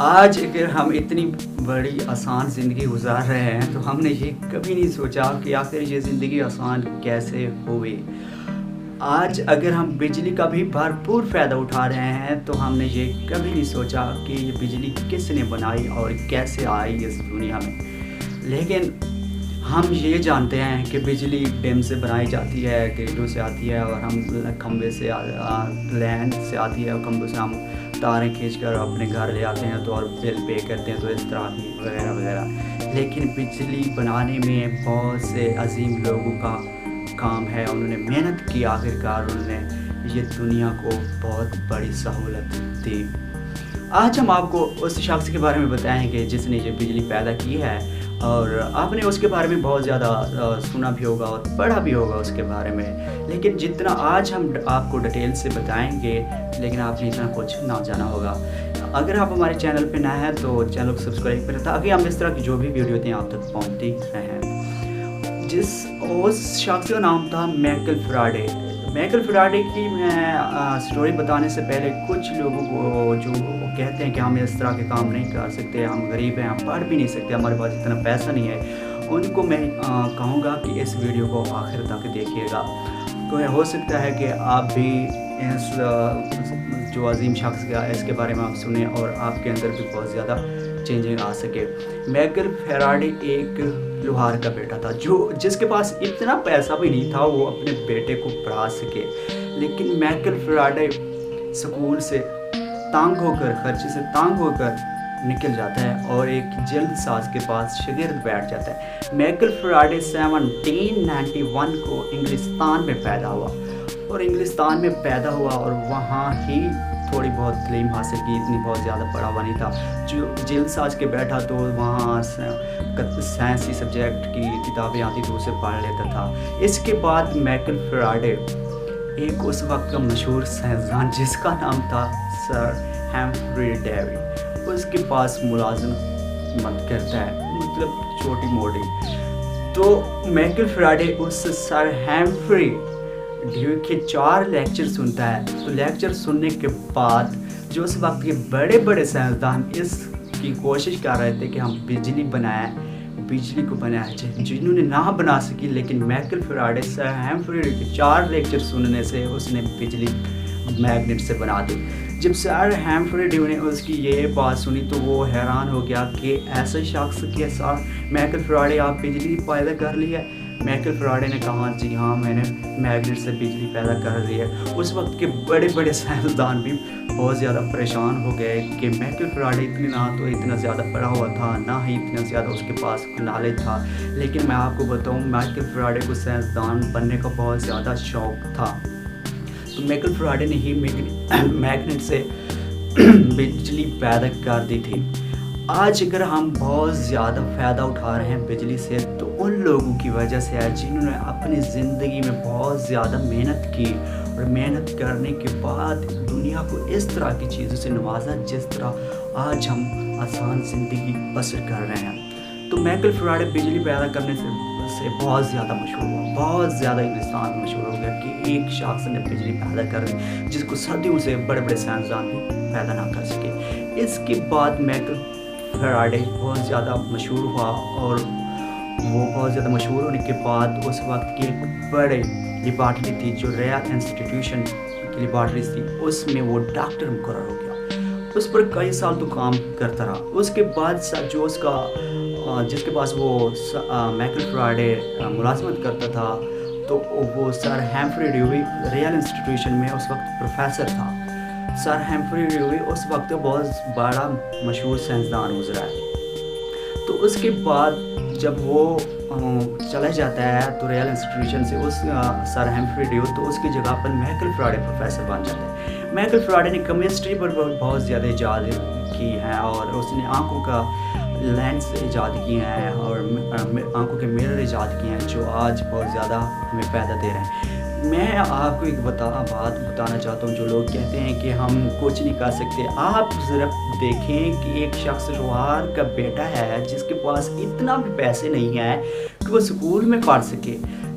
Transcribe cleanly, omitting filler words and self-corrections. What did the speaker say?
آج اگر ہم اتنی بڑی آسان زندگی گزار رہے ہیں تو ہم نے یہ کبھی نہیں سوچا کہ آخر یہ زندگی آسان کیسے ہوئی۔ آج اگر ہم بجلی کا بھی بھرپور فائدہ اٹھا رہے ہیں تو ہم نے یہ کبھی نہیں سوچا کہ یہ بجلی کس نے بنائی اور کیسے آئی اس دنیا میں۔ لیکن ہم یہ جانتے ہیں کہ بجلی ڈیم سے بنائی جاتی ہے، گریڈوں سے آتی ہے، اور ہم کھمبے سے لینڈ سے آتی ہے، اور کھمبوں سے ہم تاریں کھینچ کر اپنے گھر لے آتے ہیں تو اور بل پے کرتے ہیں، تو اس طرح کی وغیرہ وغیرہ۔ لیکن بجلی بنانے میں بہت سے عظیم لوگوں کا کام ہے، انہوں نے محنت کی، آخرکار انہوں نے یہ دنیا کو بہت بڑی سہولت دی۔ آج ہم آپ کو اس شخص کے بارے میں بتائیں گے جس نے یہ بجلی پیدا کی ہے، اور آپ نے اس کے بارے میں بہت زیادہ سنا بھی ہوگا اور پڑھا بھی ہوگا اس کے بارے میں، لیکن جتنا آج ہم آپ کو ڈیٹیل سے بتائیں گے لیکن آپ نے اتنا کچھ نہ جانا ہوگا۔ اگر آپ ہمارے چینل پہ نئے ہیں تو چینل کو سبسکرائب کریں تاکہ ہم اس طرح کی جو بھی ویڈیو ہوتی ہیں آپ تک پہنچتی رہیں۔ اس شخص کا نام تھا مائیکل فیراڈے۔ مائیکل فیراڈے کی میں سٹوری بتانے سے پہلے کچھ لوگوں کو جو کہتے ہیں کہ ہم اس طرح کے کام نہیں کر سکتے، ہم غریب ہیں، ہم پڑھ بھی نہیں سکتے، ہمارے پاس اتنا پیسہ نہیں ہے، ان کو میں کہوں گا کہ اس ویڈیو کو آخر تک دیکھیے گا۔ تو ہو سکتا ہے کہ آپ بھی اس جو عظیم شخص کا اس کے بارے میں آپ سنیں اور آپ کے اندر بھی بہت زیادہ چینجنگ آ سکے۔ مائیکل فیراڈے ایک لوہار کا بیٹا تھا جس کے پاس اتنا پیسہ بھی نہیں تھا وہ اپنے بیٹے کو پڑھا سکے، لیکن مائیکل فیراڈے سکول سے تانگ ہو کر، خرچے سے تانگ ہو کر نکل جاتا ہے اور ایک جلد ساز کے پاس شاگرد بیٹھ جاتا ہے۔ مائیکل فیراڈے 1791 کو انگلستان میں پیدا ہوا اور وہاں ہی تھوڑی بہت تعلیم حاصل کی، اتنی بہت زیادہ پڑھا ہوا نہیں تھا۔ جو جلد ساز کے بیٹھا تو وہاں سائنسی سبجیکٹ کی کتابیں آتی تو اسے پڑھ لیتا تھا۔ اس کے بعد مائیکل فیراڈے ایک اس وقت کا مشہور سائنسدان جس کا نام تھا سر ہیمفری ڈیوی، اس کے پاس ملازمت کرتا ہے، مطلب چھوٹی موٹی۔ تو مائیکل فیراڈے اس سر ہیمفری ڈیوی کے 4 لیکچر سنتا ہے۔ تو لیکچر سننے کے بعد جو اس وقت کے بڑے بڑے سائنسدان اس کی کوشش کر رہے تھے کہ ہم بجلی کو بنائیں جنہوں نے نہ بنا سکی، لیکن مائیکل فیراڈے سر ہیمفری ڈیوی کے 4 لیکچر سننے سے اس نے بجلی میگنیٹ سے بنا دی۔ جب سر ہیمفری ڈیوی نے اس کی یہ بات سنی تو وہ حیران ہو گیا کہ ایسے شخص کے ساتھ مائیکل فیراڈے آپ بجلی پیدا کر لی ہے۔ مائیکل فیراڈے نے کہا جی ہاں، میں نے میگنیٹ سے بجلی پیدا کر لی ہے۔ اس وقت کے بڑے بڑے سائنسدان بھی بہت زیادہ پریشان ہو گئے کہ مائیکل فیراڈے اتنا زیادہ پڑھا ہوا تھا، نہ ہی اتنا زیادہ اس کے پاس نالج تھا، لیکن میں آپ کو بتاؤں مائیکل فیراڈے کو سائنسدان بننے کا بہت زیادہ شوق تھا۔ تو مائیکل فیراڈے نے ہی میگنیٹ سے بجلی پیدا کر دی تھی۔ آج اگر ہم بہت زیادہ فائدہ اٹھا رہے ہیں بجلی سے تو ان لوگوں کی وجہ سے ہے جنہوں نے اپنی زندگی میں بہت زیادہ محنت کی، اور محنت کرنے کے بعد دنیا کو اس طرح کی چیزوں سے نوازا جس طرح آج ہم آسان زندگی بسر کر رہے ہیں۔ تو مائیکل فیراڈے بجلی پیدا کرنے سے بہت زیادہ مشہور ہوا، بہت زیادہ انگلستان میں مشہور ہو گیا کہ ایک شخص نے بجلی پیدا کر دی جس کو صدیوں سے بڑے بڑے سائنسدان بھی پیدا نہ کر سکے۔ اس کے بعد مائیکل فیراڈے بہت زیادہ مشہور ہوا، اور وہ بہت زیادہ مشہور ہونے کے بعد اس وقت کی ایک بڑے لیبارٹری تھی جو ریال انسٹیٹیوشن کی لیبارٹری تھی، اس میں وہ ڈاکٹر مقرر ہو گیا۔ اس پر کئی سال تو کام کرتا رہا۔ اس کے بعد جو جس کے پاس وہ مائیکل فیراڈے ملازمت کرتا تھا تو وہ سر ہیمفری ڈیوی ریال انسٹیٹیوشن میں اس وقت پروفیسر تھا۔ سر ہیمفری ڈیوی اس وقت بہت بڑا مشہور سائنسدان گزرا ہے۔ تو اس کے بعد جب وہ چلا جاتا ہے تو ریال انسٹیٹیوشن سے اس سر ہیمفری ڈیوی، تو اس کی جگہ پر مائیکل فیراڈے پروفیسر بن جاتا ہے۔ مائیکل فیراڈے نے کیمسٹری پر بہت زیادہ ایجاد کی ہیں، اور اس نے آنکھوں کا لینس ایجاد کیے ہیں اور آنکھوں کے میرر ایجاد کیے ہیں جو آج بہت زیادہ ہمیں فائدہ دے رہے ہیں۔ میں آپ کو ایک بات بتانا چاہتا ہوں، جو لوگ کہتے ہیں کہ ہم کچھ نہیں کر سکتے، آپ صرف دیکھیں کہ ایک شخص لوہار کا بیٹا ہے جس کے پاس اتنا بھی پیسے نہیں ہے کہ وہ سکول میں پڑھ سکے،